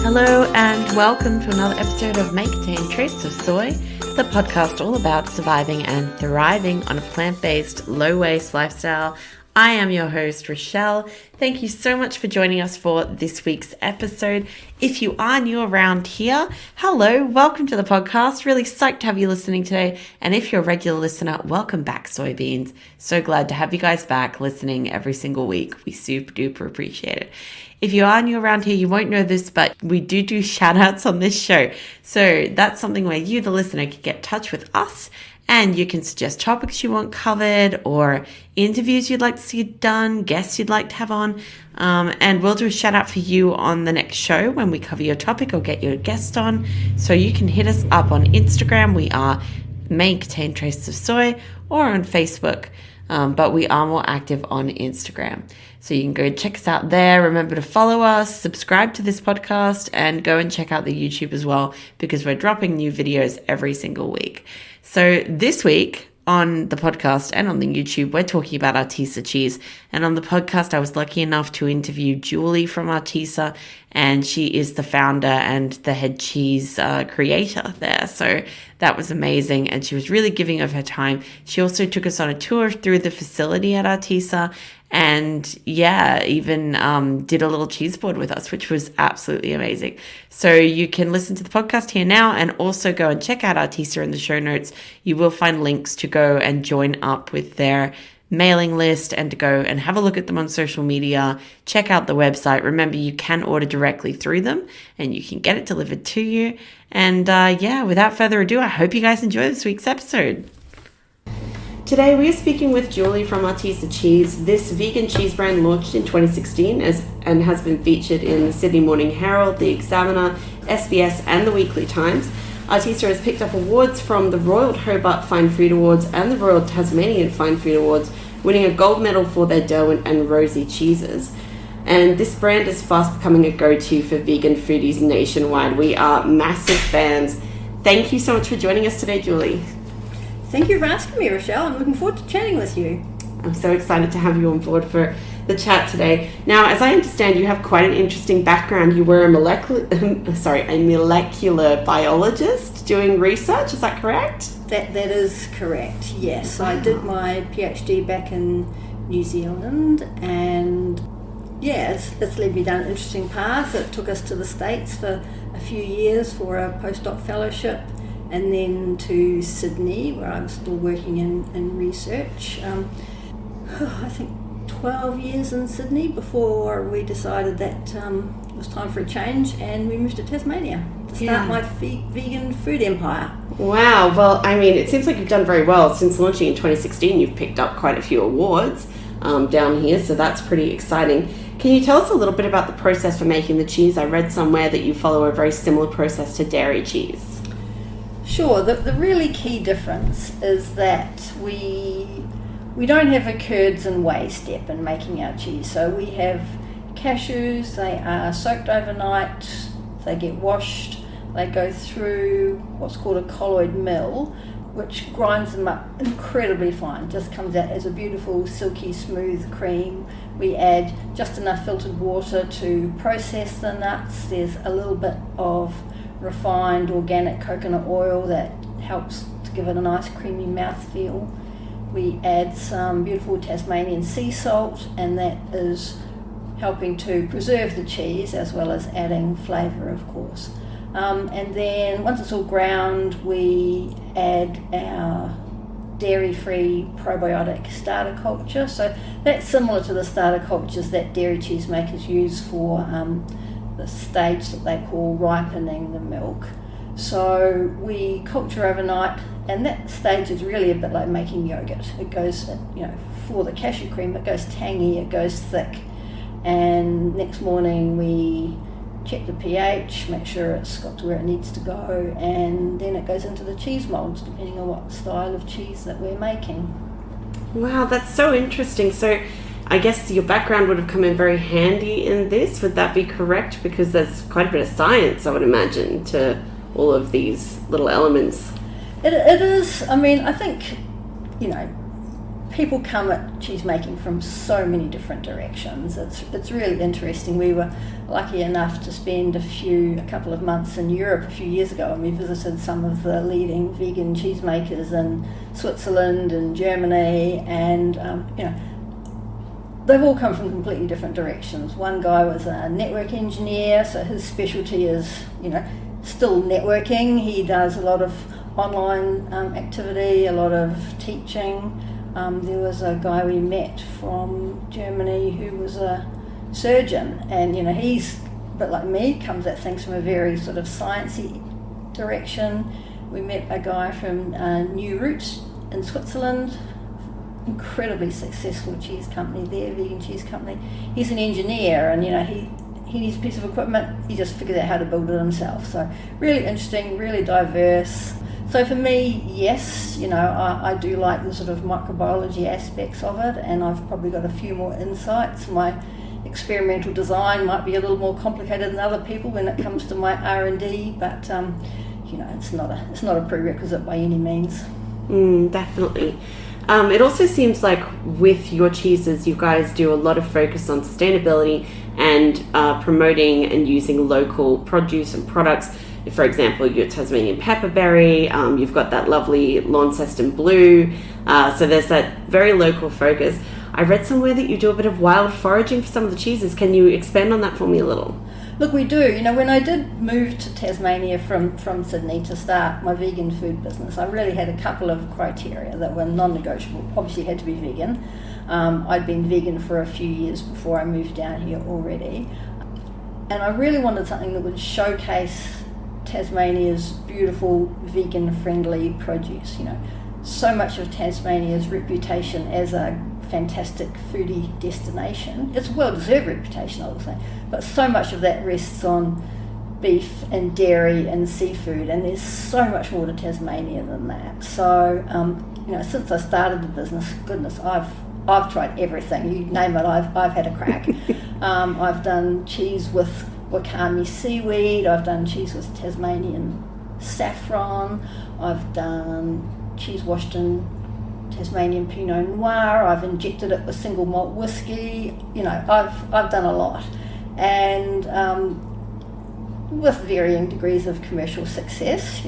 Hello and welcome to another episode of May Contain Traces of Soy, the podcast all about surviving and thriving on a plant-based, low-waste lifestyle. I am your host, Rochelle. Thank you so much for joining us for this week's episode. If you are new around here, hello, welcome to the podcast. Really psyched to have you listening today. And if you're a regular listener, welcome back, soybeans. So glad to have you guys back listening every single week. We super duper appreciate it. If you are new around here, you won't know this, but we do shout outs on this show. So that's something where you, the listener, can get in touch with us and you can suggest topics you want covered or interviews you'd like to see done, guests you'd like to have on. And we'll do a shout out for you on the next show when we cover your topic or get your guest on. So you can hit us up on Instagram. We are May Contain Traces of Soy, or on Facebook. But we are more active on Instagram. So you can go check us out there. Remember to follow us, subscribe to this podcast, and go and check out the YouTube as well, because we're dropping new videos every single week. So this week on the podcast and on the YouTube, we're talking about Artisa Cheese. And on the podcast, I was lucky enough to interview Julie from Artisa, and she is the founder and the head cheese creator there. So that was amazing, and she was really giving of her time. She also took us on a tour through the facility at Artisa, and even did a little cheese board with us, which was absolutely amazing. So you can listen to the podcast here now and also go and check out Artisa in the show notes. You will find links to go and join up with their mailing list and to go and have a look at them on social media. Check out the website. Remember, you can order directly through them and you can get it delivered to you. And without further ado, I hope you guys enjoy this week's episode. Today we are speaking with Julie from Artisa Cheese. This vegan cheese brand launched in 2016 and has been featured in the Sydney Morning Herald, the Examiner, SBS and the Weekly Times. Artisa has picked up awards from the Royal Hobart Fine Food Awards and the Royal Tasmanian Fine Food Awards, winning a gold medal for their Derwent and Rosy cheeses. And this brand is fast becoming a go-to for vegan foodies nationwide. We are massive fans. Thank you so much for joining us today, Julie. Thank you for asking me, Rochelle. I'm looking forward to chatting with you. I'm so excited to have you on board for the chat today. Now, as I understand, you have quite an interesting background. You were a molecular biologist doing research. Is that correct? That is correct, yes. Wow. I did my PhD back in New Zealand, and it's led me down an interesting path. It took us to the States for a few years for a postdoc fellowship, and then to Sydney, where I was still working in research. I think 12 years in Sydney before we decided that it was time for a change, and we moved to Tasmania to start my vegan food empire. Wow, well, I mean, it seems like you've done very well. Since launching in 2016, you've picked up quite a few awards down here, so that's pretty exciting. Can you tell us a little bit about the process for making the cheese? I read somewhere that you follow a very similar process to dairy cheese. Sure, the really key difference is that we don't have a curds and whey step in making our cheese. So we have cashews, they are soaked overnight, they get washed, they go through what's called a colloid mill, which grinds them up incredibly fine, just comes out as a beautiful silky smooth cream. We add just enough filtered water to process the nuts. There's a little bit of refined organic coconut oil that helps to give it a nice creamy mouthfeel. We add some beautiful Tasmanian sea salt, and that is helping to preserve the cheese as well as adding flavour, of course. And then once it's all ground, we add our dairy-free probiotic starter culture. So that's similar to the starter cultures that dairy cheesemakers use for the stage that they call ripening the milk. So we culture overnight, and that stage is really a bit like making yogurt. It goes, for the cashew cream, it goes tangy, it goes thick, and next morning we check the pH, make sure it's got to where it needs to go, and then it goes into the cheese molds depending on what style of cheese that we're making. Wow, that's so interesting. So I guess your background would have come in very handy in this. Would that be correct? Because there's quite a bit of science, I would imagine, to all of these little elements. It is. I mean, I think, people come at cheese making from so many different directions. It's really interesting. We were lucky enough to spend a couple of months in Europe a few years ago, and we visited some of the leading vegan cheesemakers in Switzerland and Germany, and they've all come from completely different directions. One guy was a network engineer, so his specialty is, still networking. He does a lot of online activity, a lot of teaching. There was a guy we met from Germany who was a surgeon, and he's a bit like me, comes at things from a very sort of sciencey direction. We met a guy from New Root in Switzerland, incredibly successful cheese company there, vegan cheese company. He's an engineer, and he needs a piece of equipment, he just figures out how to build it himself. So really interesting, really diverse. So for me, yes, I do like the sort of microbiology aspects of it, and I've probably got a few more insights. My experimental design might be a little more complicated than other people when it comes to my R&D, but it's not a prerequisite by any means. Definitely. It also seems like with your cheeses, you guys do a lot of focus on sustainability and promoting and using local produce and products. For example, your Tasmanian pepperberry, you've got that lovely Launceston blue, so there's that very local focus. I read somewhere that you do a bit of wild foraging for some of the cheeses. Can you expand on that for me a little? Look, we do. When I did move to Tasmania from Sydney to start my vegan food business, I really had a couple of criteria that were non-negotiable. Obviously, had to be vegan. I'd been vegan for a few years before I moved down here already. And I really wanted something that would showcase Tasmania's beautiful vegan-friendly produce. So much of Tasmania's reputation as a fantastic foodie destination, it's a well-deserved reputation, I would say, but so much of that rests on beef and dairy and seafood, and there's so much more to Tasmania than that. So since I started the business, goodness, I've tried everything, you name it, I've had a crack. I've done cheese with wakame seaweed, I've done cheese with Tasmanian saffron, I've done cheese washed in Tasmanian Pinot Noir, I've injected it with single malt whiskey, I've done a lot, and with varying degrees of commercial success.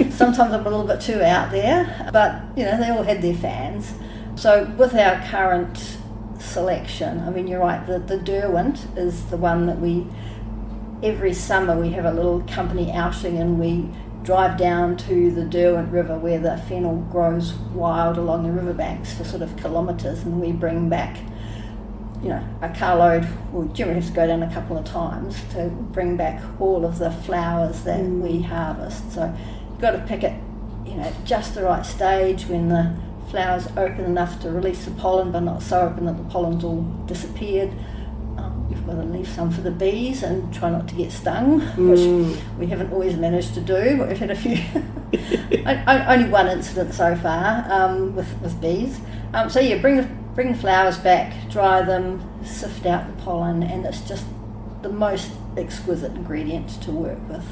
Sometimes I'm a little bit too out there, but they all had their fans. So with our current selection, you're right, the Derwent is the one that every summer we have a little company outing, and we drive down to the Derwent River where the fennel grows wild along the riverbanks for sort of kilometres, and we bring back a carload. We generally have to go down a couple of times to bring back all of the flowers that we harvest. So you've got to pick it just the right stage, when the flowers open enough to release the pollen but not so open that the pollen's all disappeared. You've got to leave some for the bees and try not to get stung, which we haven't always managed to do, but we've had a few. Only one incident so far with bees. Bring the flowers back, dry them, sift out the pollen, and it's just the most exquisite ingredient to work with.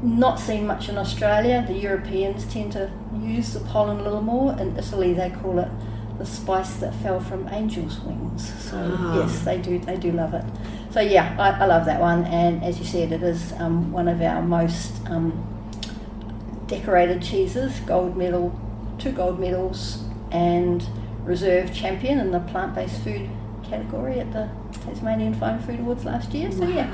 Not seen much in Australia. The Europeans tend to use the pollen a little more. In Italy, they call it the spice that fell from angel's wings. So yes, they do love it. So yeah, I love that one, and as you said, it is one of our most decorated cheeses. 2 gold medals, and reserve champion in the plant-based food category at the Tasmanian Fine Food Awards last year. So yeah,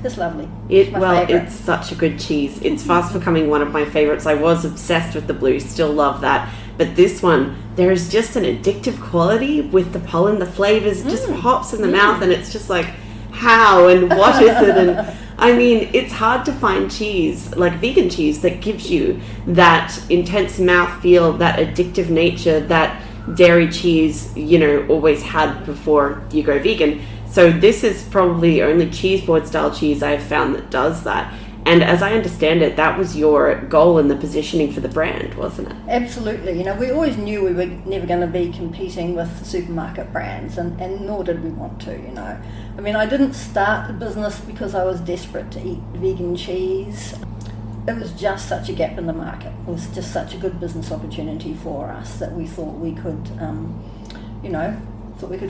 it's lovely. It's such a good cheese. It's fast becoming one of my favourites. I was obsessed with the blue, still love that. But this one, there is just an addictive quality with the pollen. The flavours just pops in the mouth, and it's just like, how and what is it? And it's hard to find cheese, like vegan cheese, that gives you that intense mouthfeel, that addictive nature that dairy cheese, always had before you go vegan. So this is probably the only cheese board style cheese I've found that does that. And as I understand it, that was your goal in the positioning for the brand, wasn't it? Absolutely. We always knew we were never going to be competing with supermarket brands, and nor did we want to, I didn't start the business because I was desperate to eat vegan cheese. it was just such a gap in the market. It was just such a good business opportunity for us that we thought we could,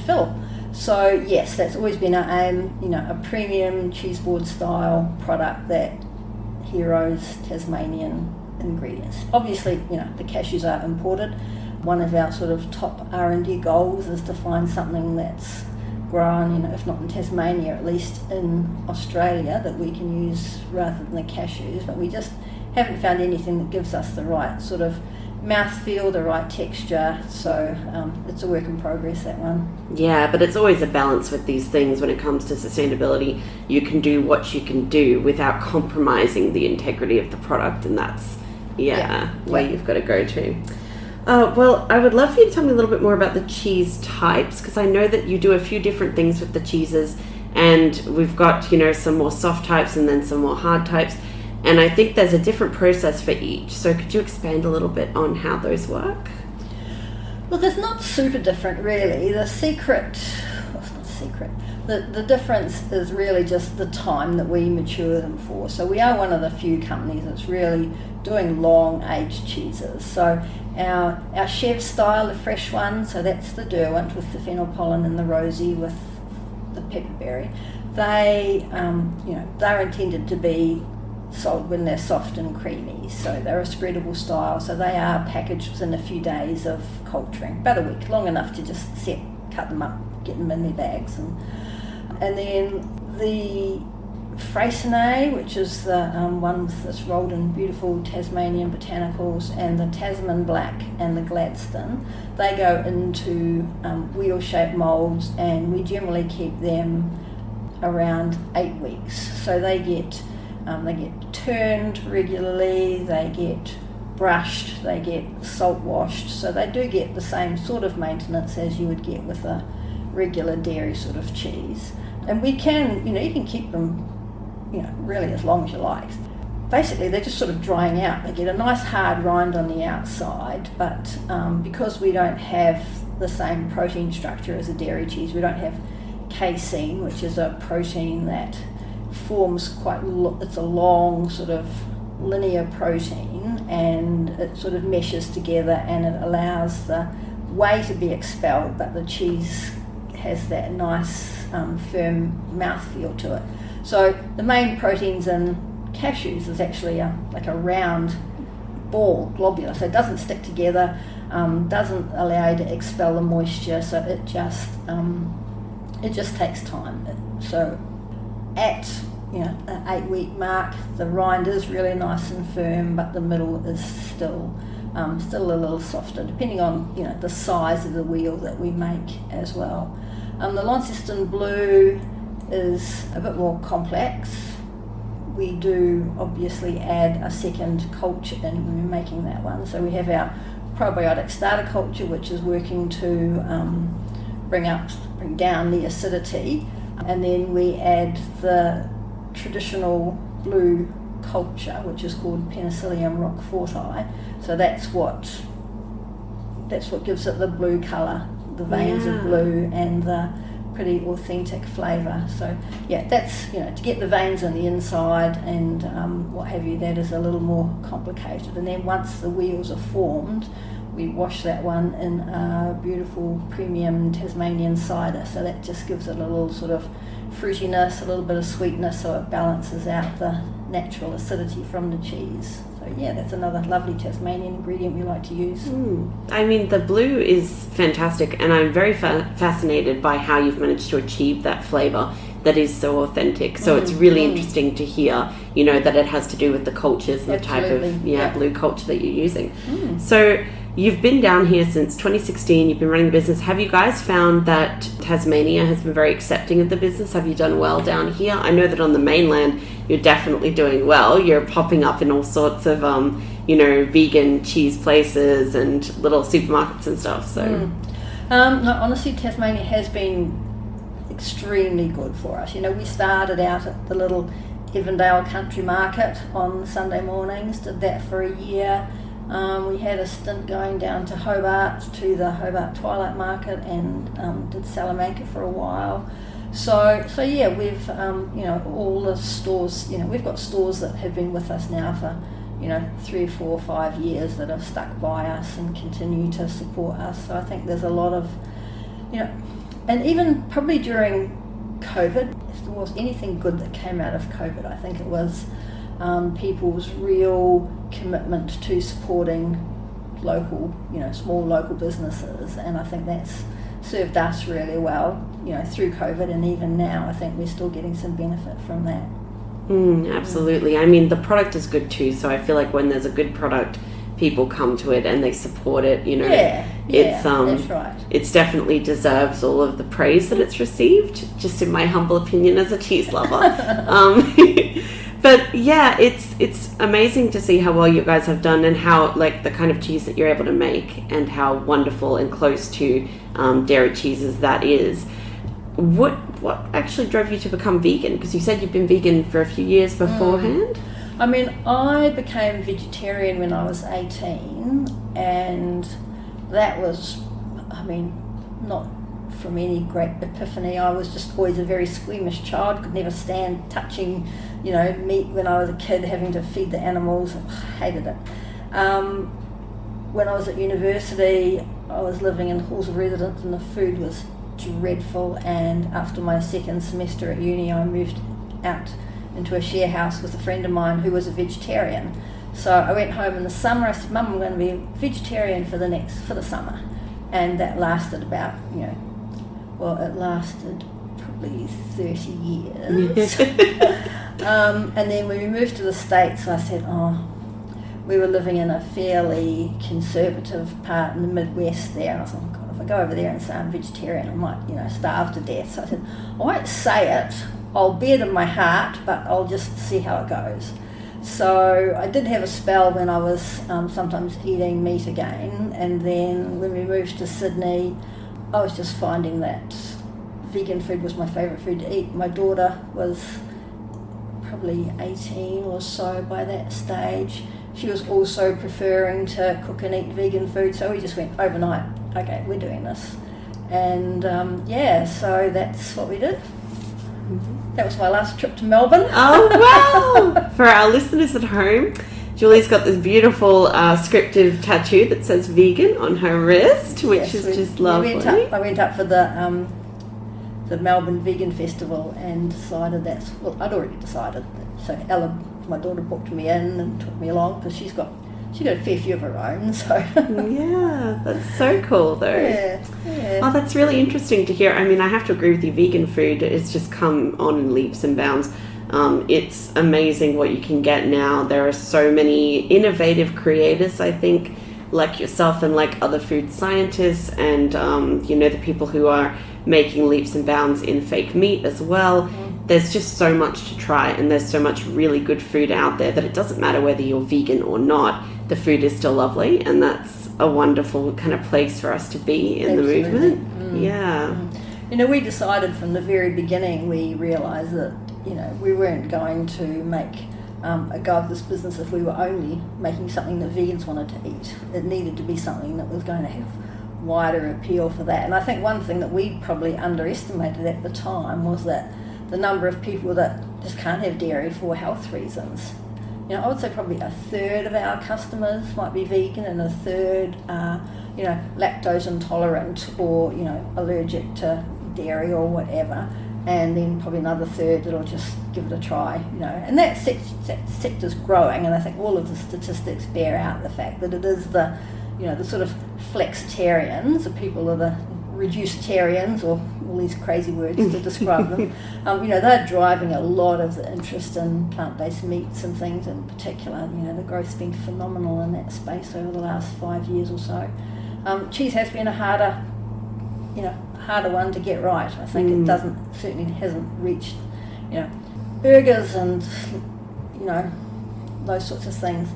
fill. So yes, that's always been our aim, a premium cheese board style product that heroes Tasmanian ingredients. Obviously, the cashews are imported. One of our sort of top R&D goals is to find something that's grown, if not in Tasmania, at least in Australia, that we can use rather than the cashews. But we just haven't found anything that gives us the right sort of mouthfeel, the right texture. So it's a work in progress, that one. Yeah, but it's always a balance with these things when it comes to sustainability. You can do what you can do without compromising the integrity of the product, and that's where you've got to go to. Well, I would love for you to tell me a little bit more about the cheese types, because I know that you do a few different things with the cheeses, and we've got, some more soft types and then some more hard types, and I think there's a different process for each. So could you expand a little bit on how those work? Well, there's not super different, really. The difference is really just the time that we mature them for. So we are one of the few companies that's really doing long aged cheeses. So our chef style, the fresh one, so that's the Derwent with the fennel pollen and the rosy with the pepperberry. They're intended to be sold when they're soft and creamy. So they're a spreadable style. So they are packaged within a few days of culturing, about a week, long enough to just cut them up, get them in their bags, and then the Freycinet, which is the one that's rolled in beautiful Tasmanian botanicals, and the Tasman Black and the Gladstone, they go into wheel-shaped moulds, and we generally keep them around 8 weeks. So they get turned regularly, they get brushed, they get salt washed, so they do get the same sort of maintenance as you would get with a regular dairy sort of cheese. And we can, you can keep them, really as long as you like. Basically, they're just sort of drying out. They get a nice hard rind on the outside, but because we don't have the same protein structure as a dairy cheese, we don't have casein, which is a protein that forms it's a long sort of linear protein, and it sort of meshes together and it allows the whey to be expelled, but the cheese has that nice firm mouthfeel to it. So the main proteins in cashews is actually like a round ball, globular, so it doesn't stick together, doesn't allow you to expel the moisture, so it just takes time. So at an 8 week mark, the rind is really nice and firm, but the middle is still a little softer, depending on the size of the wheel that we make as well. The Launceston Blue is a bit more complex. We do obviously add a second culture in when we're making that one. So we have our probiotic starter culture, which is working to bring down the acidity, and then we add the traditional blue culture, which is called Penicillium roqueforti. So that's what gives it the blue colour, the veins of blue, and the pretty authentic flavour. So that's to get the veins on the inside and what have you. That is a little more complicated. And then once the wheels are formed, we wash that one in a beautiful premium Tasmanian cider. So that just gives it a little sort of fruitiness, a little bit of sweetness, so it balances out the natural acidity from the cheese. So that's another lovely Tasmanian ingredient we like to use. I mean, the blue is fantastic, and I'm very fascinated by how you've managed to achieve that flavour that is so authentic. So it's really interesting to hear, that it has to do with the cultures and the type of blue culture that you're using. So you've been down here since 2016, you've been running the business. Have you guys found that Tasmania has been very accepting of the business? Have you done well down here? I know that on the mainland, you're definitely doing well. You're popping up in all sorts of, vegan cheese places and little supermarkets and stuff. So, no, honestly, Tasmania has been extremely good for us. We started out at the little Evandale Country Market on Sunday mornings, did that for a year. We had a stint going down to Hobart, to the Hobart Twilight Market, and did Salamanca for a while. So yeah, we've all the stores. We've got stores that have been with us now for 3, 4, 5 years that have stuck by us and continue to support us. So I think there's a lot of and even probably during COVID, if there was anything good that came out of COVID, I think it was people's real commitment to supporting local, small local businesses, and I think that's served us really well, through COVID, and even now I think we're still getting some benefit from that. Absolutely. I mean, the product is good too, so I feel like when there's a good product, people come to it and they support it, That's right. It's definitely deserves all of the praise that it's received, just in my humble opinion as a cheese lover. But yeah, it's amazing to see how well you guys have done, and how like the kind of cheese that you're able to make, and how wonderful and close to dairy cheeses that is. What actually drove you to become vegan? Because you said you've been vegan for a few years beforehand. I mean, I became vegetarian when I was 18, and that was, not from any great epiphany. I was just always a very squeamish child, could never stand touching, meat when I was a kid, having to feed the animals. Hated it. When I was at university, I was living in halls of residence, and the food was dreadful, and after my second semester at uni, I moved out into a share house with a friend of mine who was a vegetarian. So I went home in the summer. I said, Mum, I'm going to be a vegetarian for the summer. And that lasted about, it lasted probably 30 years. And then when we moved to the States, I said, we were living in a fairly conservative part in the Midwest there, and I thought, God, if I go over there and say I'm vegetarian, I might, starve to death. So I said, I won't say it, I'll bear it in my heart, but I'll just see how it goes. So I did have a spell when I was sometimes eating meat again, and then when we moved to Sydney, I was just finding that vegan food was my favourite food to eat. My daughter was probably 18 or so by that stage. She was also preferring to cook and eat vegan food, so we just went overnight, okay, we're doing this. And so that's what we did. That was my last trip to Melbourne. Oh, wow! For our listeners at home, Julie's got this beautiful scriptive tattoo that says vegan on her wrist, which is just lovely. I went up for the Melbourne Vegan Festival and decided I'd already decided. So Ella, my daughter, booked me in and took me along, because she's got a fair few of her own. So yeah, that's so cool though. Yeah. Oh, that's really interesting to hear. I mean, I have to agree with you. Vegan food has just come on in leaps and bounds. It's amazing what you can get now. There are so many innovative creators, I think, like yourself and like other food scientists, and the people who are making leaps and bounds in fake meat as well. There's just so much to try, and there's so much really good food out there that it doesn't matter whether you're vegan or not, the food is still lovely, and that's a wonderful kind of place for us to be in Absolutely. The movement. Yeah. We decided from the very beginning, we realised that, we weren't going to make a go of this business if we were only making something that vegans wanted to eat. It needed to be something that was going to have wider appeal for that. And I think one thing that we probably underestimated at the time was that the number of people that just can't have dairy for health reasons. I would say probably a third of our customers might be vegan, and a third are, lactose intolerant or, allergic to dairy or whatever. And then probably another third that'll just give it a try, And that sector's growing, and I think all of the statistics bear out the fact that it is the sort of flexitarians, the people that are reducetarians, or all these crazy words to describe them, they're driving a lot of the interest in plant-based meats and things in particular. The growth's been phenomenal in that space over the last 5 years or so. Cheese has been a harder one to get right. I think it certainly hasn't reached, burgers and, those sorts of things.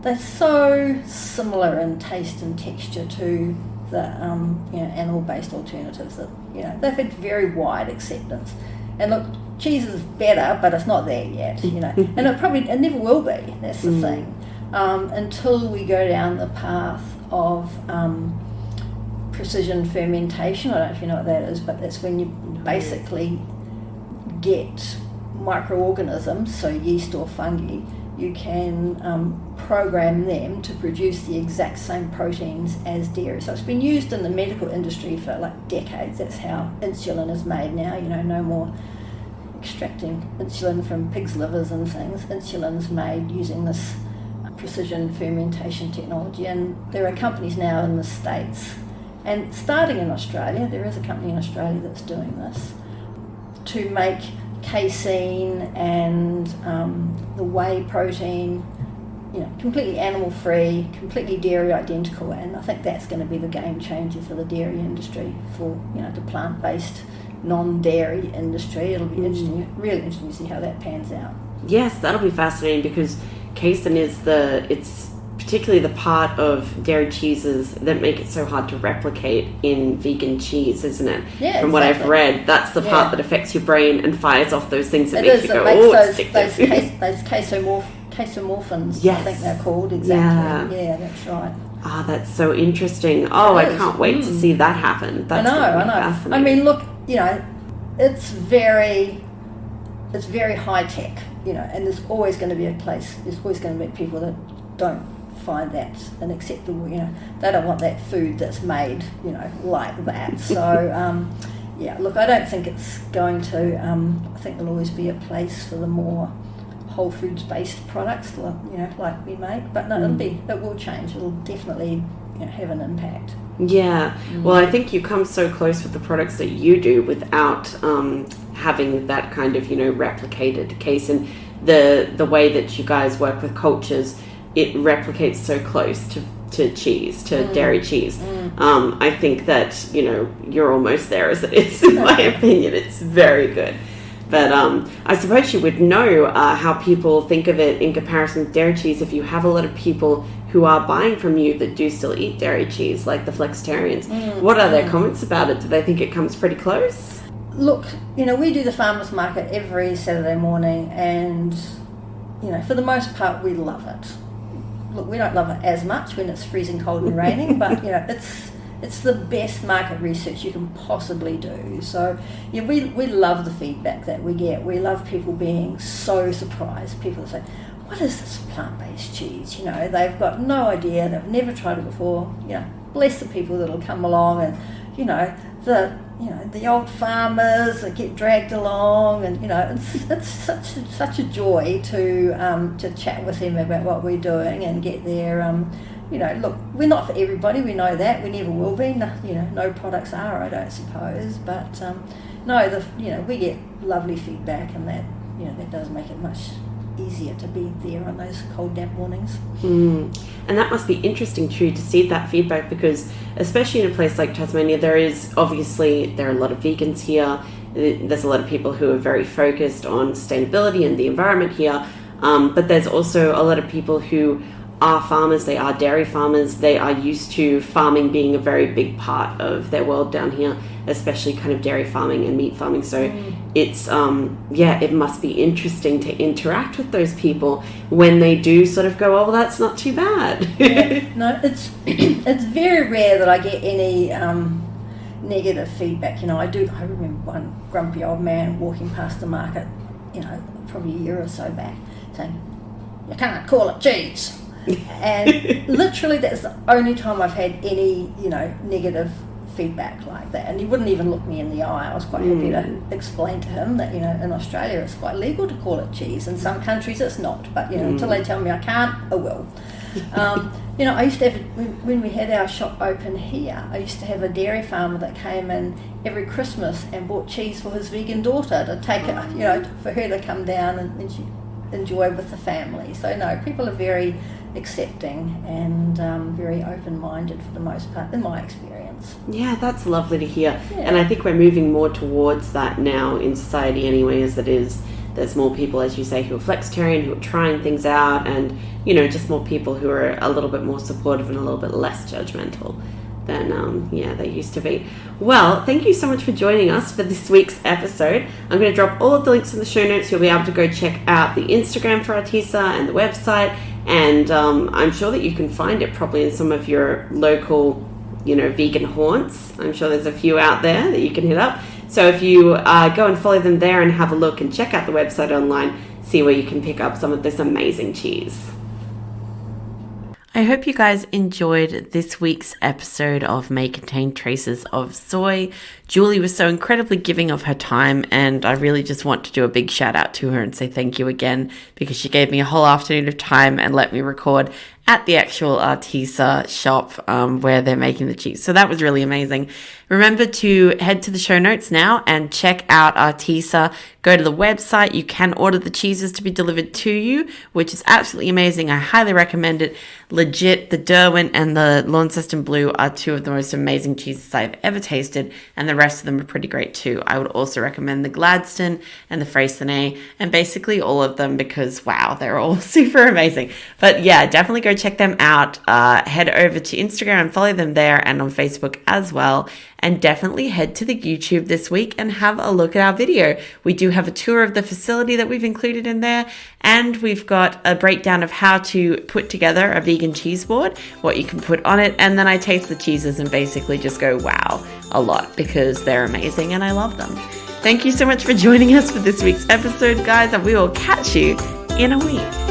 They're so similar in taste and texture to the animal-based alternatives that they've had very wide acceptance. And look, cheese is better, but it's not there yet. And it never will be. That's the thing. Until we go down the path of precision fermentation. I don't know if you know what that is, but that's when you basically get microorganisms, so yeast or fungi. You can program them to produce the exact same proteins as dairy. So it's been used in the medical industry for like decades. That's how insulin is made now. No more extracting insulin from pigs' livers and things. Insulin's made using this precision fermentation technology, and there are companies now in the States and starting in Australia. There is a company in Australia that's doing this to make casein and the whey protein, completely animal free, completely dairy identical, and I think that's going to be the game changer for the dairy industry, for the plant-based non-dairy industry. It'll be interesting, really interesting to see how that pans out. Yes, that'll be fascinating, because casein is it's particularly the part of dairy cheeses that make it so hard to replicate in vegan cheese, isn't it? Yeah, From what I've read, that's the part that affects your brain and fires off those things that make you go, those casomorphins, yes. I think they're called, exactly. Yeah, that's right. Ah, that's so interesting. Oh, I can't wait to see that happen. That's I know. I mean, look, it's very high tech, and there's always going to be there's always going to be people that don't find that unacceptable. They don't want that food that's made, like that. So, look, I don't think it's going to. I think there'll always be a place for the more whole foods based products, like we make. But no, it will change. It'll definitely have an impact. Yeah. Well, I think you come so close with the products that you do without having that kind of replicated case, and the way that you guys work with cultures. It replicates so close to cheese, to dairy cheese. I think that, you're almost there as it is, in my opinion. It's very good. But I suppose you would know how people think of it in comparison with dairy cheese if you have a lot of people who are buying from you that do still eat dairy cheese, like the flexitarians. What are their comments about it? Do they think it comes pretty close? Look, we do the farmers market every Saturday morning, and, for the most part, we love it. Look, we don't love it as much when it's freezing cold and raining, but it's the best market research you can possibly do. So we love the feedback that we get. We love people being so surprised. People say, "What is this plant-based cheese?" They've got no idea. They've never tried it before. Bless the people that'll come along, and the old farmers that get dragged along, and it's such a joy to chat with them about what we're doing and get their look, we're not for everybody, we know that, we never will be. No products are, I don't suppose, but we get lovely feedback, and that that does make it much easier to be there on those cold, damp mornings. And that must be interesting too, to see that feedback, because especially in a place like Tasmania, there are a lot of vegans here. There's a lot of people who are very focused on sustainability and the environment here, but there's also a lot of people who are farmers. They are dairy farmers. They are used to farming being a very big part of their world down here, especially kind of dairy farming and meat farming. So it's it must be interesting to interact with those people when they do sort of go, "Oh, well, that's not too bad." No, it's very rare that I get any negative feedback. I remember one grumpy old man walking past the market, probably a year or so back, saying, "You can't call it cheese." And literally that's the only time I've had any negative feedback like that, and he wouldn't even look me in the eye. I was quite happy to explain to him that in Australia it's quite legal to call it cheese. In some countries it's not, but until they tell me I can't, I will. I used to have, when we had our shop open here, I used to have a dairy farmer that came in every Christmas and bought cheese for his vegan daughter to take it, for her to come down and she enjoy with the family. So no, people are very accepting and very open-minded for the most part, in my experience. Yeah, that's lovely to hear. And I think we're moving more towards that now in society anyway, as it is. There's more people, as you say, who are flexitarian, who are trying things out, and just more people who are a little bit more supportive and a little bit less judgmental than they used to be. Well, thank you so much for joining us for this week's episode. I'm going to drop all of the links in the show notes. You'll be able to go check out the Instagram for Artisa and the website, and I'm sure that you can find it probably in some of your local vegan haunts. I'm sure there's a few out there that you can hit up. So if you go and follow them there and have a look and check out the website online, see where you can pick up some of this amazing cheese. I hope you guys enjoyed this week's episode of May Contain Traces of Soy. Julie was so incredibly giving of her time, and I really just want to do a big shout out to her and say thank you again, because she gave me a whole afternoon of time and let me record at the actual Artisa shop where they're making the cheese. So that was really amazing. Remember to head to the show notes now and check out Artisa. Go to the website. You can order the cheeses to be delivered to you, which is absolutely amazing. I highly recommend it. Legit, the Derwent and the Launceston Blue are two of the most amazing cheeses I've ever tasted, and the rest of them are pretty great too. I would also recommend the Gladstone and the Freycinet, and basically all of them, because wow, they're all super amazing. But yeah, definitely go check them out. Head over to Instagram and follow them there, and on Facebook as well. And definitely head to the YouTube this week and have a look at our video. We do have a tour of the facility that we've included in there, and we've got a breakdown of how to put together a vegan cheese board, what you can put on it, and then I taste the cheeses and basically just go wow a lot, because they're amazing and I love them. Thank you so much for joining us for this week's episode, guys, and we will catch you in a week.